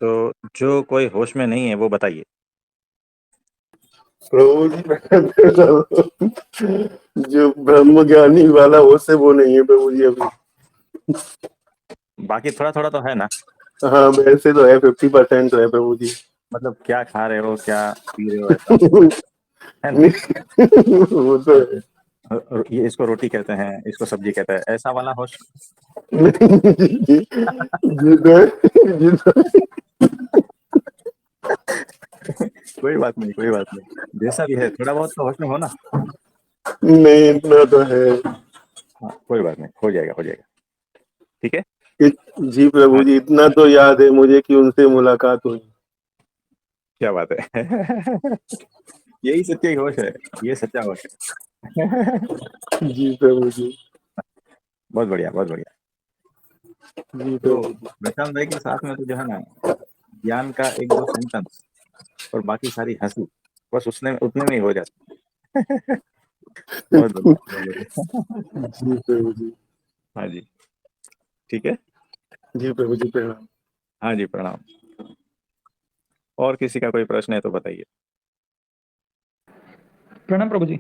तो जो कोई होश में नहीं है वो बताइए। प्रभु जी मैं कहता हूँ, जो ब्रह्म ज्ञानी वाला वो से वो नहीं है प्रभु जी अभी। बाकी थोड़ा थोड़ा तो है ना। हाँ वैसे तो है, 50% तो है प्रभु जी। मतलब क्या खा रहे हो, क्या पी रहे हो, ऐसा है ना। वो तो है। ये इसको रोटी कहते हैं, इसको सब्जी कहते हैं, ऐसा वाला होश। जी, जिधर जिधर कोई बात नहीं, कोई बात नहीं, जैसा भी है थोड़ा बहुत तो होश में हो ना। नहीं इतना तो है। हाँ कोई बात नहीं, हो जाएगा, हो जाएगा। ठीक है। जी प्रभु हाँ जी जी। इतना तो याद है मुझे कि उनसे मुलाकात हुई। क्या बात है। यही सच्ची होश है, ये सच्चा होश है। जी प्रभु जी। बहुत बढ़िया, बहुत बढ़िया। जी तो प्रभु जी। प्रशांत भाई के साथ में तो जो है ना, ज्ञान का एक दो सेंटेंस और बाकी सारी हंसी, बस उसने उतने में ही हो जाती। बहुत बढ़िया, बहुत बढ़िया। जी प्रभु जी। हाँ जी। ठीक है। जी प्रभु जी प्रणाम। हाँ जी, प्रणाम। और किसी का कोई प्रश्न है तो बताइए। प्रणाम प्रभु जी।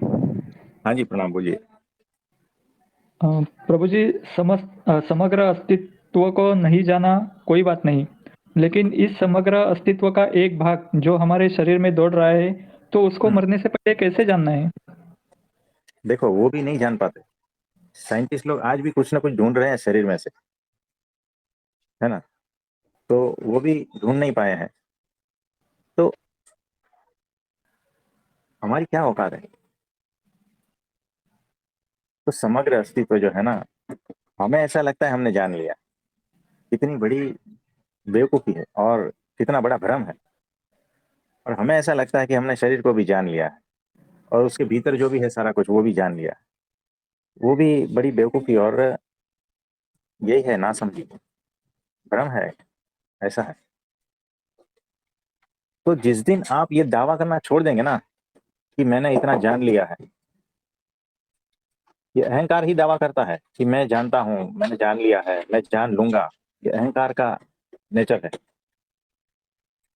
हाँ जी, प्रणाम, बोलिए। प्रभु जी, समग्र अस्तित्व को नहीं जाना कोई बात नहीं, लेकिन इस समग्र अस्तित्व का एक भाग जो हमारे शरीर में दौड़ रहा है, तो उसको हम्म, मरने से पहले कैसे जानना है? देखो वो भी नहीं जान पाते। साइंटिस्ट लोग आज भी कुछ ना कुछ ढूंढ रहे हैं शरीर में से, है ना। तो वो भी ढूंढ नहीं पाए हैं। तो हमारी क्या औकात है। तो समग्र अस्तित्व जो है ना, हमें ऐसा लगता है हमने जान लिया। कितनी बड़ी बेवकूफी है और कितना बड़ा भ्रम है। और हमें ऐसा लगता है कि हमने शरीर को भी जान लिया है और उसके भीतर जो भी है सारा कुछ वो भी जान लिया है। वो भी बड़ी बेवकूफी और यही है ना, समझी भ्रम है, ऐसा है। तो जिस दिन आप ये दावा करना छोड़ देंगे ना कि मैंने इतना जान लिया है, ये अहंकार ही दावा करता है कि मैं जानता हूं, मैंने जान लिया है, मैं जान लूंगा। ये अहंकार का नेचर है।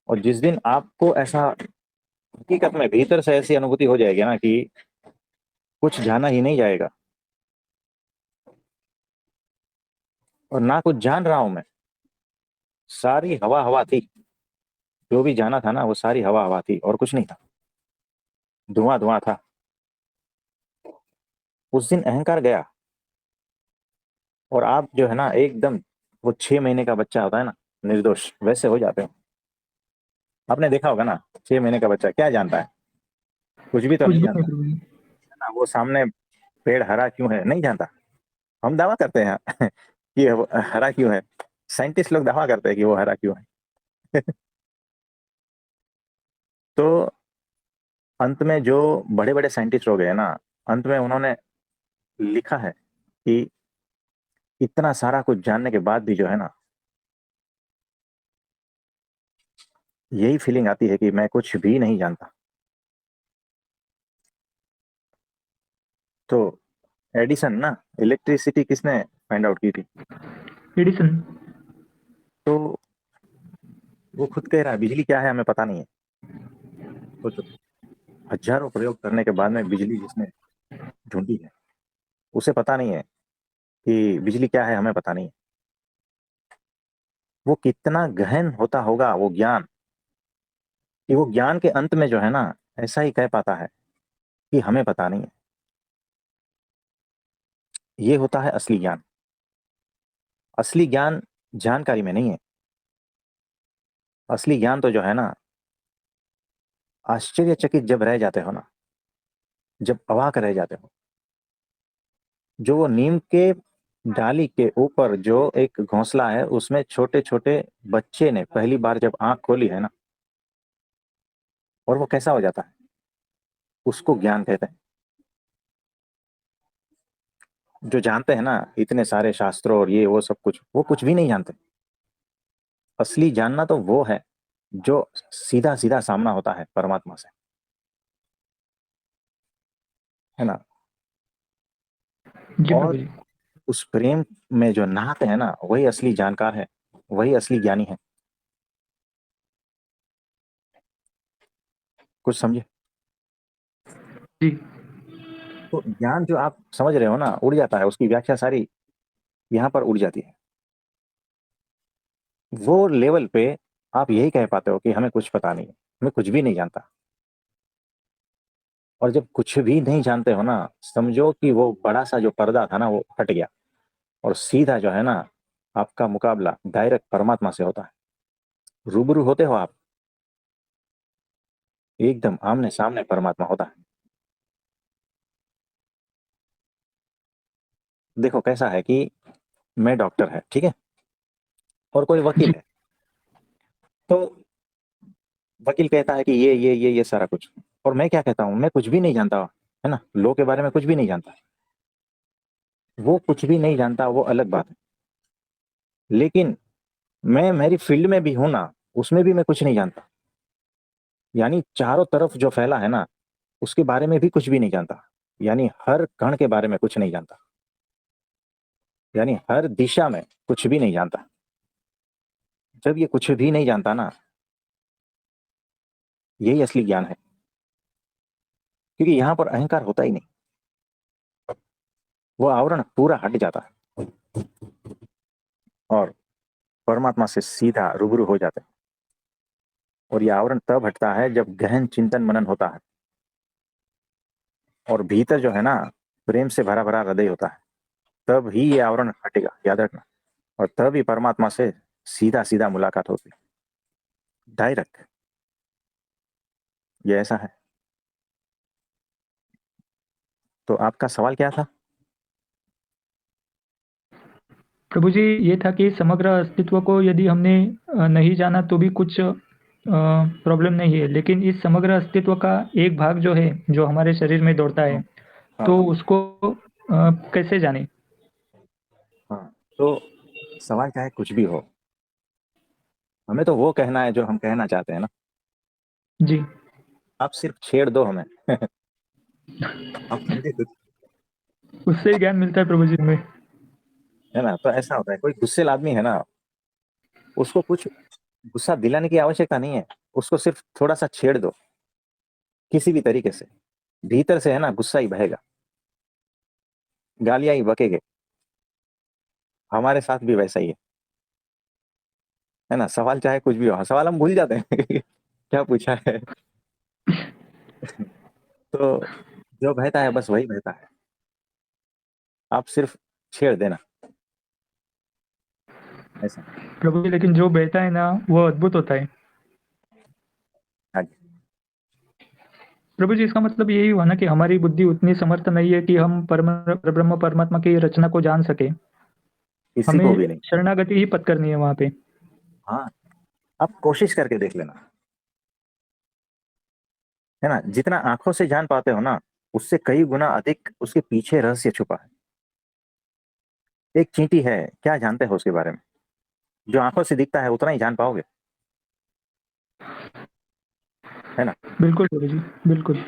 और जिस दिन आपको ऐसा हकीकत में भीतर से ऐसी अनुभूति हो जाएगी ना कि कुछ जाना ही नहीं जाएगा और ना कुछ जान रहा हूं मैं, सारी हवा हवा थी, जो भी जाना था ना वो सारी हवा हवा थी और कुछ नहीं था, धुआं धुआं था। उस दिन अहंकार गया और आप जो है ना एकदम, वो 6 महीने का बच्चा होता है ना, निर्दोष, वैसे हो जाते हो। आपने देखा होगा ना, 6 महीने का बच्चा क्या जानता है, कुछ भी तो कुछ नहीं भी नहीं जानता, प्रभु जी। है ना। वो सामने पेड़ हरा क्यों है नहीं जानता। हम दावा करते हैं कि वो हरा क्यों है। साइंटिस्ट लोग दावा करते हैं कि वो हरा क्यों है। तो अंत में जो बड़े बड़े साइंटिस्ट हो गए ना, अंत में उन्होंने लिखा है कि इतना सारा कुछ जानने के बाद भी जो है ना, यही फीलिंग आती है कि मैं कुछ भी नहीं जानता। तो एडिसन ना, इलेक्ट्रिसिटी किसने फाइंड आउट की थी। एडिसन। तो वो खुद कह रहा है बिजली क्या है हमें पता नहीं है। सोचो, हजारों प्रयोग करने के बाद में बिजली जिसने ढूंढी है, उसे पता नहीं है कि बिजली क्या है, हमें पता नहीं है। वो कितना गहन होता होगा वो ज्ञान, कि वो ज्ञान के अंत में जो है ना, ऐसा ही कह पाता है कि हमें पता नहीं है। ये होता है असली ज्ञान। असली ज्ञान जानकारी में नहीं है। असली ज्ञान तो जो है ना, आश्चर्यचकित जब रह जाते हो ना, जब अवाक रह जाते हो, जो वो नीम के डाली के ऊपर जो एक घोंसला है उसमें छोटे छोटे बच्चे ने पहली बार जब आंख खोली है ना, और वो कैसा हो जाता है, उसको ज्ञान कहते हैं। जो जानते हैं ना इतने सारे शास्त्रों और ये वो सब कुछ, वो कुछ भी नहीं जानते। असली जानना तो वो है जो सीधा सीधा सामना होता है परमात्मा से, है ना। जी और प्रभु जी। उस प्रेम में जो नहाते हैं ना, वही असली जानकार है, वही असली ज्ञानी है। कुछ समझे? जी। तो ज्ञान जो आप समझ रहे हो ना उड़ जाता है, उसकी व्याख्या सारी यहाँ पर उड़ जाती है। वो लेवल पे आप यही कह पाते हो कि हमें कुछ पता नहीं है, मैं कुछ भी नहीं जानता। और जब कुछ भी नहीं जानते हो ना, समझो कि वो बड़ा सा जो पर्दा था ना वो हट गया, और सीधा जो है ना आपका मुकाबला डायरेक्ट परमात्मा से होता है। रूबरू होते हो आप, एकदम आमने सामने परमात्मा होता है। देखो कैसा है कि मैं डॉक्टर है, ठीक है, और कोई वकील जी। है। तो वकील कहता है कि ये सारा कुछ, और मैं क्या कहता हूँ, मैं कुछ भी नहीं जानता, है ना, लॉ के बारे में कुछ भी नहीं जानता। वो कुछ भी नहीं जानता, वो अलग बात है। लेकिन मैं मेरी फील्ड में भी हूं ना, उसमें भी मैं कुछ नहीं जानता। यानी चारों तरफ जो फैला है ना, उसके बारे में भी कुछ भी नहीं जानता। यानी हर कण के बारे में कुछ नहीं जानता, यानी हर दिशा में कुछ भी नहीं जानता। जब ये कुछ भी नहीं जानता ना, यही असली ज्ञान है। क्योंकि यहां पर अहंकार होता ही नहीं, वो आवरण पूरा हट जाता है, और परमात्मा से सीधा रूबरू हो जाते हैं। और ये आवरण तब हटता है जब गहन चिंतन मनन होता है, और भीतर जो है ना प्रेम से भरा भरा हृदय होता है। तब ही ये आवरण हटेगा, याद रखना। और तब ही परमात्मा से सीधा सीधा मुलाकात होती, डायरेक्ट। ये ऐसा है। तो आपका सवाल क्या था? प्रभु जी, ये था कि समग्र अस्तित्व को यदि हमने नहीं जाना तो भी कुछ प्रॉब्लम नहीं है, लेकिन इस समग्र अस्तित्व का एक भाग जो है, जो हमारे शरीर में दौड़ता है, हाँ तो उसको कैसे जाने? हाँ। तो सवाल चाहे कुछ भी हो, हमें तो वो कहना है जो हम कहना चाहते हैं ना। जी। आप सिर्फ छेड़ दो हमें। आप समझे कुछ? उससे ही ज्ञान मिलता है प्रभु जी हमें। है ना, तो ऐसा होता है, कोई गुस्सेल आदमी है ना, उसको कुछ गुस्सा दिलाने की आवश्यकता नहीं है। उसको सिर्फ थोड़ा सा छेड़ दो, किसी भी तरीके से, भीतर से है ना गुस्सा ही बहेगा, गालियां ही बकेगे। हमारे साथ भी वैसा ही है ना। सवाल चाहे कुछ भी हो, सवाल हम भूल जाते हैं। क्या पूछा है। तो जो बहता है बस वही बहता है, आप सिर्फ छेड़ देना, ऐसा। प्रभु जी, लेकिन जो बहता है ना वो अद्भुत होता है। हाँ जी। प्रभु जी, इसका मतलब यही हुआ ना कि हमारी बुद्धि उतनी समर्थ नहीं है कि हम परब्रह्म परमात्मा की रचना को जान सके। किसी को हमें भी नहीं। शरणागति ही पथ करनी है वहां पे। हाँ, आप कोशिश करके देख लेना, है ना। जितना आंखों से जान पाते हो ना, उससे कई गुना अधिक उसके पीछे रहस्य छुपा है। एक चींटी है, क्या जानते हो उसके बारे में? जो आंखों से दिखता है उतना ही जान पाओगे, है ना। बिल्कुल प्रभु जी, बिल्कुल।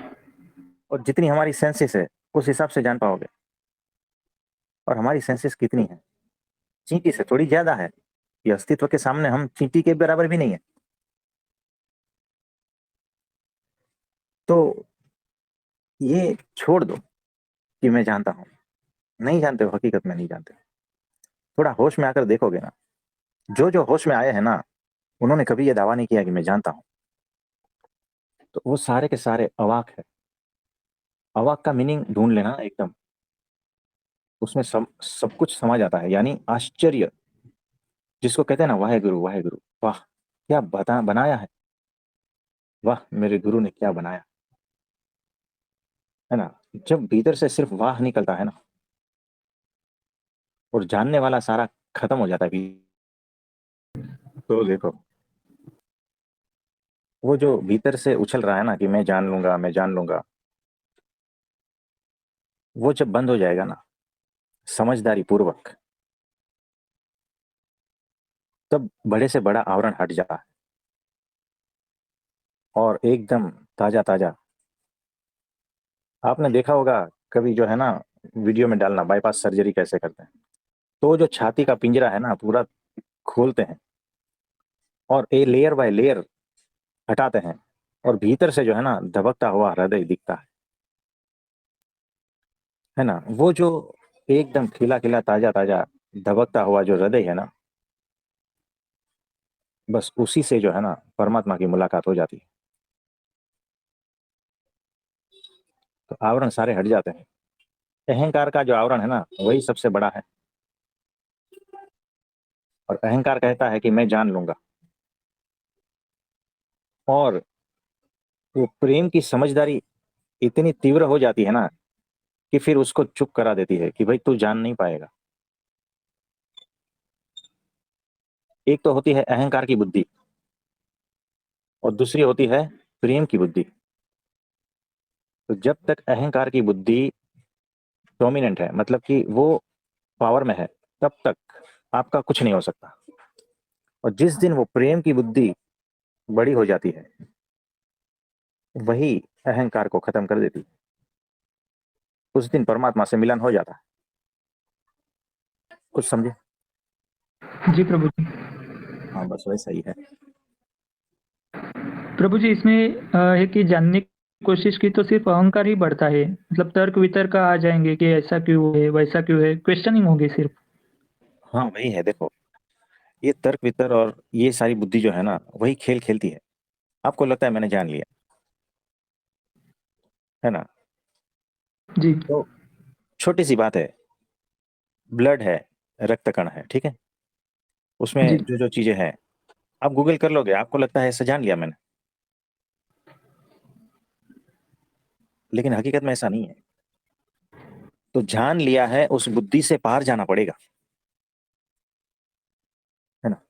और जितनी हमारी सेंसेस है, उस हिसाब से जान पाओगे। और हमारी सेंसेस कितनी है? चींटी से थोड़ी ज्यादा है। ये अस्तित्व के सामने हम चींटी के बराबर भी नहीं है। तो ये छोड़ दो कि मैं जानता हूं। नहीं जानते हो, हकीकत में नहीं जानते। थोड़ा होश में आकर देखोगे ना, जो जो होश में आए हैं ना, उन्होंने कभी ये दावा नहीं किया कि मैं जानता हूं। तो वो सारे के सारे अवाक है। अवाक का मीनिंग ढूंढ लेना एकदम, उसमें सब कुछ समझ आता है। यानी आश्चर्य, जिसको कहते हैं ना, वाहे गुरु वाहे गुरु, वाह क्या बता बनाया है, वाह मेरे गुरु ने क्या बनाया, है ना। जब भीतर से सिर्फ वाह निकलता है ना, और जानने वाला सारा खत्म हो जाता है भी। तो देखो, वो जो भीतर से उछल रहा है ना कि मैं जान लूंगा मैं जान लूंगा, वो जब बंद हो जाएगा ना, समझदारी पूर्वक, तब बड़े से बड़ा आवरण हट जाता है, और एकदम ताजा ताजा। आपने देखा होगा कभी, जो है ना, वीडियो में डालना बाईपास सर्जरी कैसे करते हैं। तो जो छाती का पिंजरा है ना पूरा खोलते हैं, और ए लेयर बाय लेयर हटाते हैं, और भीतर से जो है ना धबकता हुआ हृदय दिखता है ना। वो जो एकदम खिला खिला ताजा ताजा धबकता हुआ जो हृदय है ना, बस उसी से जो है ना परमात्मा की मुलाकात हो जाती है। तो आवरण सारे हट जाते हैं। अहंकार का जो आवरण है ना वही सबसे बड़ा है। और अहंकार कहता है कि मैं जान लूंगा। और वो प्रेम की समझदारी इतनी तीव्र हो जाती है ना कि फिर उसको चुप करा देती है कि भाई तू जान नहीं पाएगा। एक तो होती है अहंकार की बुद्धि, और दूसरी होती है प्रेम की बुद्धि। तो जब तक अहंकार की बुद्धि डोमिनेंट है, मतलब कि वो पावर में है, तब तक आपका कुछ नहीं हो सकता। और जिस दिन वो प्रेम की बुद्धि बड़ी हो जाती है, वही अहंकार को खत्म कर देती है। उस दिन परमात्मा से मिलन हो जाता है। कुछ समझे? जी प्रभु जी। हाँ, बस वैसा ही है। प्रभु जी, इसमें है कि जानने की कोशिश की तो सिर्फ अहंकार ही बढ़ता है, मतलब तर्क वितर्क आ जाएंगे कि ऐसा क्यों है, वैसा क्यों है, क्वेश्चनिंग होगी सिर्फ। हाँ, वही है। देखो, ये तर्क वितर्क और ये सारी बुद्धि जो है ना वही खेल खेलती है। आपको लगता है मैंने जान लिया, है ना। जी। तो छोटी सी बात है, ब्लड है, रक्त कण है, ठीक है। जी। उसमें जो जो चीजें हैं आप गूगल कर लोगे, आपको लगता है ऐसा जान लिया मैंने, लेकिन हकीकत में ऐसा नहीं है। तो जान लिया है, उस बुद्धि से पार जाना पड़ेगा, है ना।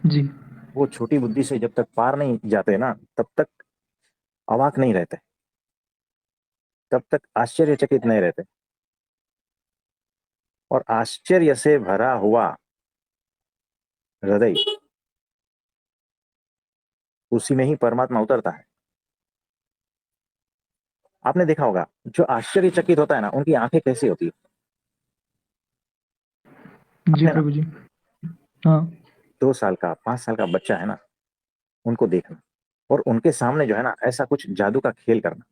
जी। वो छोटी बुद्धि से जब तक पार नहीं जाते ना, तब तक अवाक नहीं रहते, तब तक आश्चर्यचकित नहीं रहते। और आश्चर्य से भरा हुआ हृदय, उसी में ही परमात्मा उतरता है। आपने देखा होगा, जो आश्चर्यचकित होता है ना उनकी आंखें कैसी होती है। जी आपने ना प्रभु जी। हाँ। 2 साल का 5 साल का बच्चा है ना, उनको देखना, और उनके सामने जो है ना ऐसा कुछ जादू का खेल करना,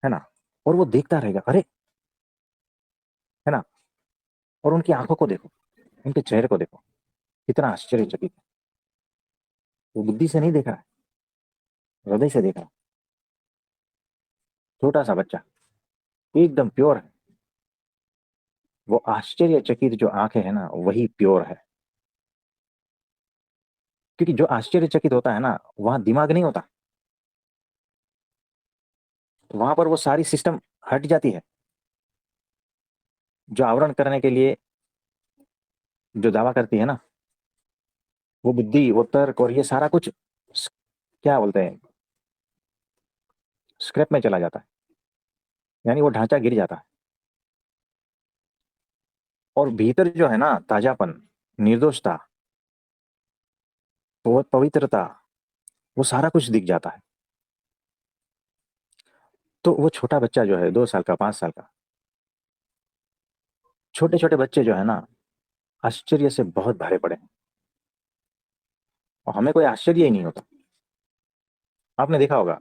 है ना। और वो देखता रहेगा, अरे, है ना। और उनकी आंखों को देखो, उनके चेहरे को देखो, कितना आश्चर्यचकित है। वो बुद्धि से नहीं देख रहा है, हृदय से देख रहा है। छोटा सा बच्चा, एकदम प्योर है। वो आश्चर्यचकित जो आंखें है ना वही प्योर है। क्योंकि जो आश्चर्यचकित होता है ना वहां दिमाग नहीं होता, वहां पर वो सारी सिस्टम हट जाती है। जो आवरण करने के लिए जो दावा करती है ना, वो बुद्धि, वो तर्क और ये सारा कुछ क्या बोलते हैं, स्क्रैप में चला जाता है। यानी वो ढांचा गिर जाता है। और भीतर जो है ना ताजापन, निर्दोषता, पवित्रता, वो सारा कुछ दिख जाता है। तो वो छोटा बच्चा जो है 2 साल का 5 साल का, छोटे छोटे बच्चे जो है ना आश्चर्य से बहुत भरे पड़े हैं। और हमें कोई आश्चर्य ही नहीं होता। आपने देखा होगा,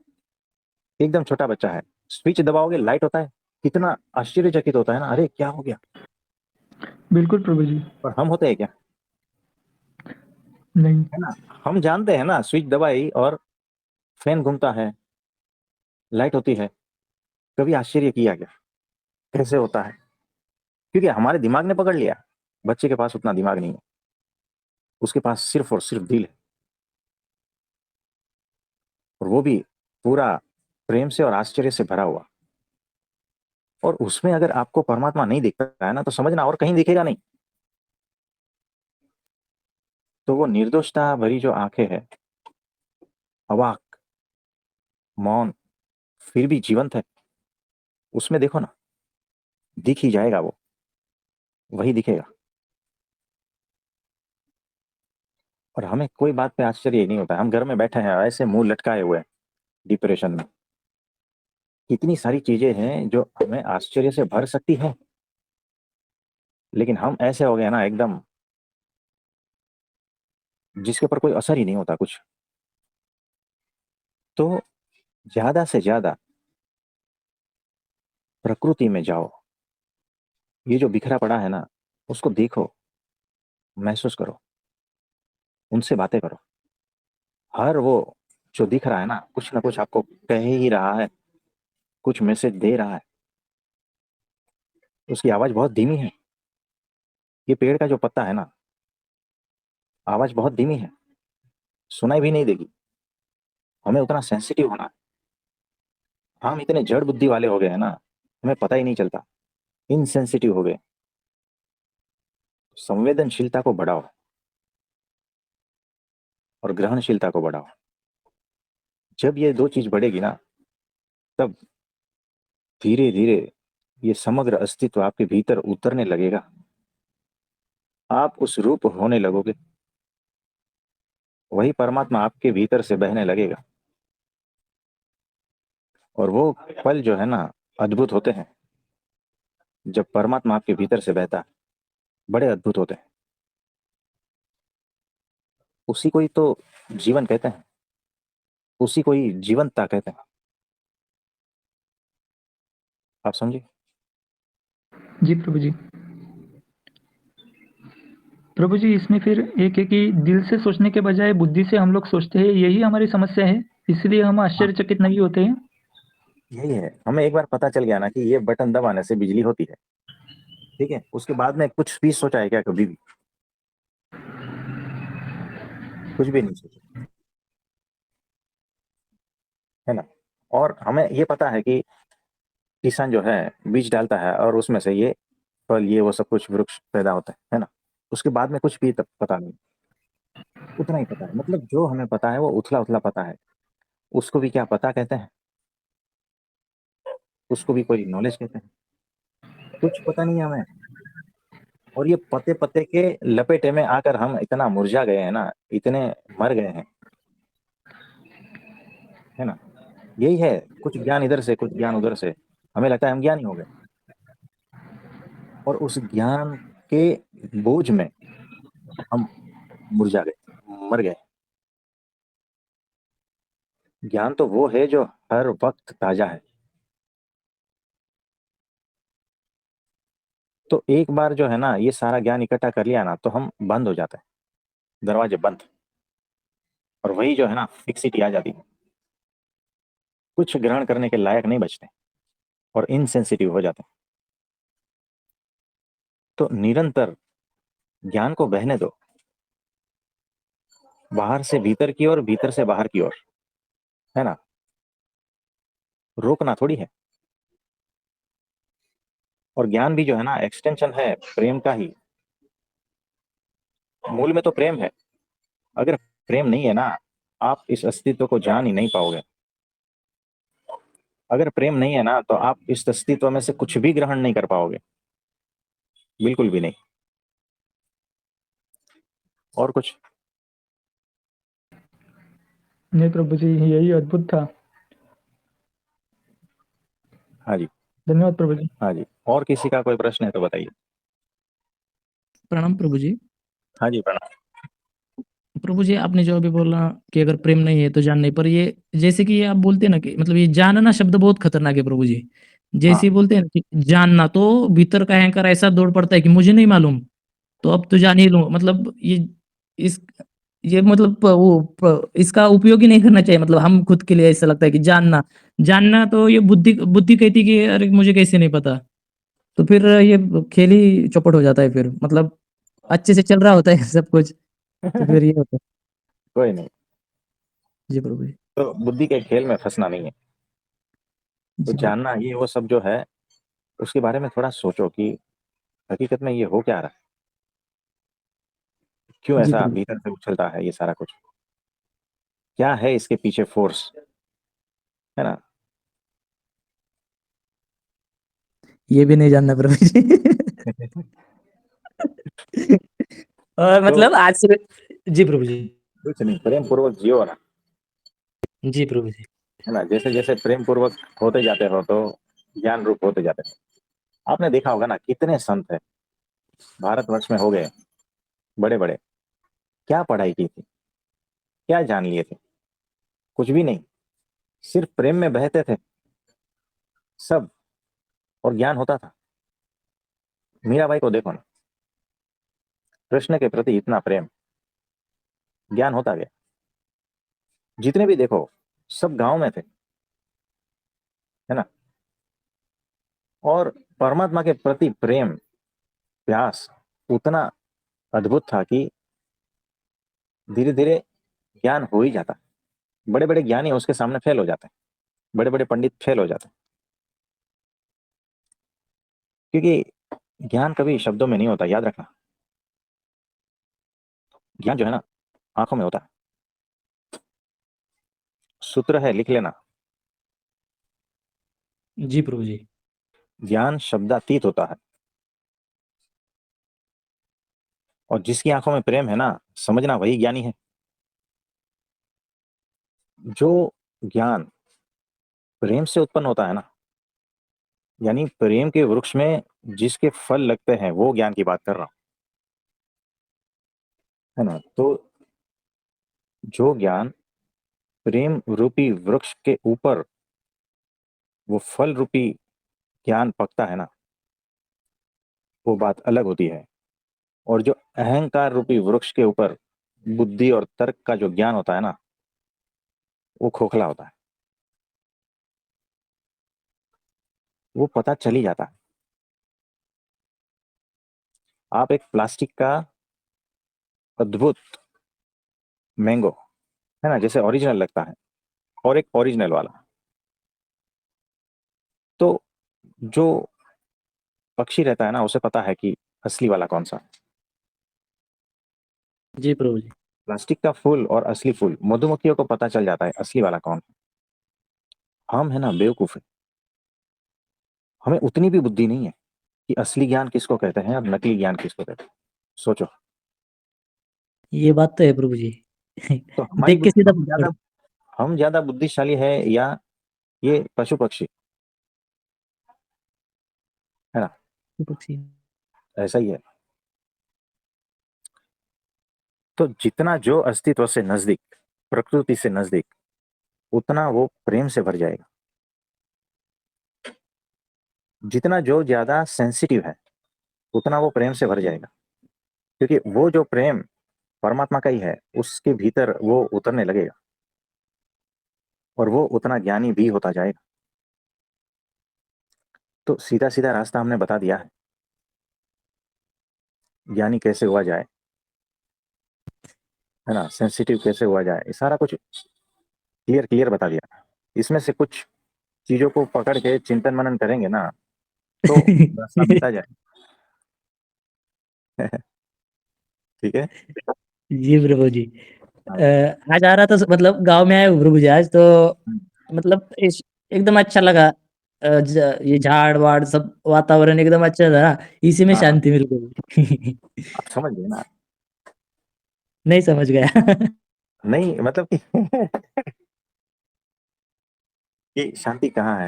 एकदम छोटा बच्चा है, स्विच दबाओगे लाइट होता है, कितना आश्चर्यचकित होता है ना, अरे क्या हो गया। बिल्कुल प्रभु जी। पर हम होते हैं क्या, नहीं। है ना। हम जानते हैं ना, स्विच दबाई और फैन घूमता है, लाइट होती है। कभी आश्चर्य किया क्या, कैसे होता है। क्योंकि हमारे दिमाग ने पकड़ लिया। बच्चे के पास उतना दिमाग नहीं है, उसके पास सिर्फ और सिर्फ दिल है। और वो भी पूरा प्रेम से और आश्चर्य से भरा हुआ। और उसमें अगर आपको परमात्मा नहीं दिखता है ना, तो समझना और कहीं दिखेगा नहीं। तो वो निर्दोषता भरी जो आंखें हैं, अवाक, मौन, फिर भी जीवंत है, उसमें देखो ना, दिख ही जाएगा वो, वही दिखेगा। और हमें कोई बात पे आश्चर्य ही नहीं होता। हम घर में बैठे हैं ऐसे मुंह लटकाए हुए हैं, डिप्रेशन में। कितनी सारी चीजें हैं जो हमें आश्चर्य से भर सकती है, लेकिन हम ऐसे हो गए ना एकदम, जिसके ऊपर कोई असर ही नहीं होता कुछ। तो ज्यादा से ज्यादा प्रकृति में जाओ, ये जो बिखरा पड़ा है ना, उसको देखो, महसूस करो, उनसे बातें करो। हर वो जो दिख रहा है ना, कुछ ना कुछ आपको कह ही रहा है, कुछ मैसेज दे रहा है। उसकी आवाज बहुत धीमी है। ये पेड़ का जो पत्ता है ना, आवाज बहुत धीमी है, सुनाई भी नहीं देगी। हमें उतना सेंसिटिव होना है। हम इतने जड़ बुद्धि वाले हो गए हैं ना, हमें पता ही नहीं चलता, इनसेंसिटिव हो गए। संवेदनशीलता को बढ़ाओ और ग्रहणशीलता को बढ़ाओ। जब ये दो चीज बढ़ेगी ना, तब धीरे धीरे ये समग्र अस्तित्व आपके भीतर उतरने लगेगा। आप उस रूप होने लगोगे, वही परमात्मा आपके भीतर से बहने लगेगा। और वो पल जो है ना, अद्भुत होते हैं। जब परमात्मा आपके भीतर से बहता है, बड़े अद्भुत होते हैं। उसी को ही तो जीवन कहते हैं, उसी को ही जीवंतता कहते हैं। आप समझे? जी प्रभु जी। प्रभु जी, इसमें फिर एक है कि दिल से सोचने के बजाय बुद्धि से हम लोग सोचते हैं, यही हमारी समस्या है, इसलिए हम हाँ, आश्चर्यचकित नहीं होते हैं। यही है। हमें एक बार पता चल गया ना कि ये बटन दबाने से बिजली होती है, ठीक है, उसके बाद में कुछ भी सोचा है क्या कभी भी? कुछ भी नहीं सोचा, है ना। और हमें ये पता है कि किसान जो है बीज डालता है और उसमें से ये फल, ये वो सब कुछ वृक्ष पैदा होता है ना। उसके बाद में कुछ भी तब पता नहीं। उतना ही पता है, मतलब जो हमें पता है वो उथला उथला पता है। उसको भी क्या पता कहते हैं? उसको भी कोई नॉलेज कहते हैं? कुछ पता नहीं है हमें। और ये पते पते के लपेटे में आकर हम इतना मुरझा गए हैं ना, इतने मर गए हैं, है ना। यही है, कुछ ज्ञान इधर से कुछ ज्ञान उधर से, हमें लगता है हम ज्ञानी हो गए। और उस ज्ञान के बोझ में हम मुरझा गए, मर गए। ज्ञान तो वो है जो हर वक्त ताजा है। तो एक बार जो है ना, ये सारा ज्ञान इकट्ठा कर लिया ना, तो हम बंद हो जाते हैं, दरवाजे बंद। और वही जो है ना, फिक्सिटी आ जाती है। कुछ ग्रहण करने के लायक नहीं बचते और इनसेंसिटिव हो जाते हैं। तो निरंतर ज्ञान को बहने दो, बाहर से भीतर की ओर, भीतर से बाहर की ओर, है ना। रोकना थोड़ी है। और ज्ञान भी जो है ना, एक्सटेंशन है प्रेम का ही। मूल में तो प्रेम है। अगर प्रेम नहीं है ना, आप इस अस्तित्व को जान ही नहीं पाओगे। अगर प्रेम नहीं है ना, तो आप इस अस्तित्व में से कुछ भी ग्रहण नहीं कर पाओगे, बिल्कुल भी नहीं। और कुछ? नहीं प्रभु जी, यही अद्भुत था। हाँ जी। धन्यवाद प्रभु जी। हाँ जी, और किसी का कोई प्रश्न है तो बताइए। प्रणाम प्रभु जी। हाँ जी, प्रणाम। प्रभु जी, आपने जो अभी बोला कि अगर प्रेम नहीं है तो जान नहीं, पर ये जैसे कि ये आप बोलते हैं ना कि मतलब ये जानना शब्द बहुत खतरनाक है प्रभु जी। जैसे हाँ। ही बोलते हैं ना कि जानना, तो भीतर का अहंकार ऐसा दौड़ पड़ता है कि मुझे नहीं मालूम, तो अब तो जान ही लूँ। मतलब इस ये मतलब इसका उपयोग ही नहीं करना चाहिए। मतलब हम खुद के लिए ऐसा लगता है कि जानना, जानना तो ये बुद्धि बुद्धि कहती है कि अरे मुझे कैसे नहीं पता। तो फिर ये खेल ही चौपट हो जाता है फिर। मतलब अच्छे से चल रहा होता है सब कुछ, तो फिर ये होता है। कोई नहीं। जी प्रभु जी। तो बुद्धि के खेल में फंसना नहीं है। तो जी प्रभु। जानना, ये वो सब जो है, उसके बारे में थोड़ा सोचो कि हकीकत में ये हो क्या रहा है, क्यों जी ऐसा प्रभु। भीतर से उछलता है ये सारा कुछ, क्या है इसके पीछे फोर्स, है ना। ये भी नहीं जानना प्रभु जी। और तो मतलब आज से। जी प्रभु जी। कुछ नहीं, प्रेम पूर्वक जियो ना, जी प्रभु जी। है ना। जैसे जैसे प्रेम पूर्वक होते जाते हो, तो ज्ञान रूप होते जाते हो। आपने देखा होगा ना, कितने संत है भारतवर्ष में हो गए, बड़े बड़े। क्या पढ़ाई की थी, क्या जान लिए थे? कुछ भी नहीं। सिर्फ प्रेम में बहते थे सब, और ज्ञान होता था। मीराबाई को देखो ना, कृष्ण के प्रति इतना प्रेम, ज्ञान होता गया। जितने भी देखो सब गांव में थे, है ना। और परमात्मा के प्रति प्रेम, प्यास उतना अद्भुत था कि धीरे धीरे ज्ञान हो ही जाता। बड़े बड़े ज्ञानी उसके सामने फेल हो जाते हैं, बड़े बड़े पंडित फेल हो जाते हैं, क्योंकि ज्ञान कभी शब्दों में नहीं होता, याद रखना। ज्ञान जो है ना, आंखों में होता है। सूत्र है, लिख लेना। जी प्रभु जी। ज्ञान शब्दातीत होता है, और जिसकी आंखों में प्रेम है ना, समझना वही ज्ञानी है। जो ज्ञान प्रेम से उत्पन्न होता है ना, यानी प्रेम के वृक्ष में जिसके फल लगते हैं, वो ज्ञान की बात कर रहा हूं, है ना। तो जो ज्ञान प्रेम रूपी वृक्ष के ऊपर वो फल रूपी ज्ञान पकता है ना, वो बात अलग होती है। और जो अहंकार रूपी वृक्ष के ऊपर बुद्धि और तर्क का जो ज्ञान होता है ना, वो खोखला होता है, वो पता चल ही जाता है। आप एक प्लास्टिक का अद्भुत मैंगो, है ना, जैसे ओरिजिनल लगता है, और एक ओरिजिनल वाला, तो जो पक्षी रहता है ना, उसे पता है कि असली वाला कौन सा है। जी प्रभु जी। प्लास्टिक का फूल और असली फूल, मधुमक्खियों को पता चल जाता है असली वाला कौन है। हम है ना बेवकूफ है, हमें उतनी भी बुद्धि नहीं है कि असली ज्ञान किसको कहते हैं और नकली ज्ञान किसको कहते हैं। सोचो। ये बात तो है प्रभु जी। तो हमारी देख के सीधा हम ज्यादा बुद्धिशाली है या ये पशु पक्षी, है ना। पक्षी। ऐसा ही है। तो जितना जो अस्तित्व से नजदीक, प्रकृति से नजदीक, उतना वो प्रेम से भर जाएगा। जितना जो ज्यादा सेंसिटिव है, उतना वो प्रेम से भर जाएगा, क्योंकि वो जो प्रेम परमात्मा का ही है, उसके भीतर वो उतरने लगेगा, और वो उतना ज्ञानी भी होता जाएगा। तो सीधा सीधा रास्ता हमने बता दिया है, ज्ञानी कैसे हुआ जाए, है ना, सेंसिटिव कैसे हुआ जाए, ये सारा कुछ क्लियर क्लियर बता दिया। इसमें से कुछ चीजों को पकड़ के चिंतन मनन करेंगे ना, तो रास्ता मिलता जाए। ठीक है। जी प्रभु जी। हाँ। आज आ रहा था, मतलब गांव में आया हूँ प्रभु जी आज तो, हम्म। मतलब इस एकदम अच्छा लगा। ये झाड़ वाड़ सब वातावरण एकदम अच्छा था, इसी में हाँ हाँ, शांति मिल गई। आप समझ गए ना। नहीं समझ गया। नहीं मतलब कि कि शांति कहाँ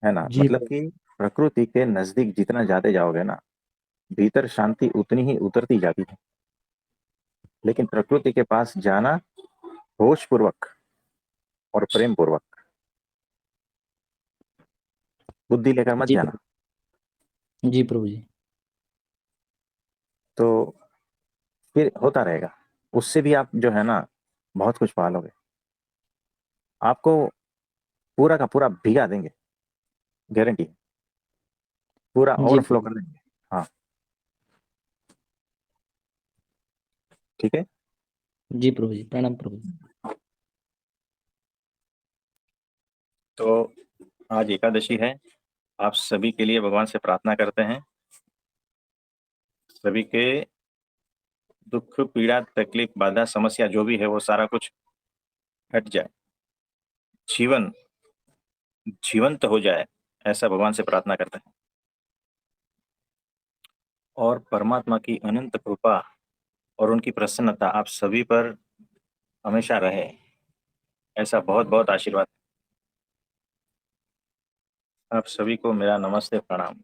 है ना, जी मतलब कि प्रकृति के नजदीक जितना जाते जाओगे ना, भीतर शांति उतनी ही उतरती जाती है। लेकिन प्रकृति के पास जाना होश पूर्वक और प्रेम पूर्वक, बुद्धि लेकर मत जी जाना। प्रभु जी प्रभु जी। तो फिर होता रहेगा, उससे भी आप जो है ना, बहुत कुछ पालोगे। आपको पूरा का पूरा भिगा देंगे, गारंटी, पूरा जी ओवरफ्लो प्रभु कर देंगे। हाँ। ठीक है। जी प्रभु जी, प्रणाम प्रभु। तो आज एकादशी है, आप सभी के लिए भगवान से प्रार्थना करते हैं, सभी के दुख पीड़ा तकलीफ बाधा समस्या जो भी है वो सारा कुछ हट जाए, जीवन जीवंत हो जाए, ऐसा भगवान से प्रार्थना करते हैं। और परमात्मा की अनंत कृपा और उनकी प्रसन्नता आप सभी पर हमेशा रहे, ऐसा बहुत बहुत आशीर्वाद। आप सभी को मेरा नमस्ते, प्रणाम।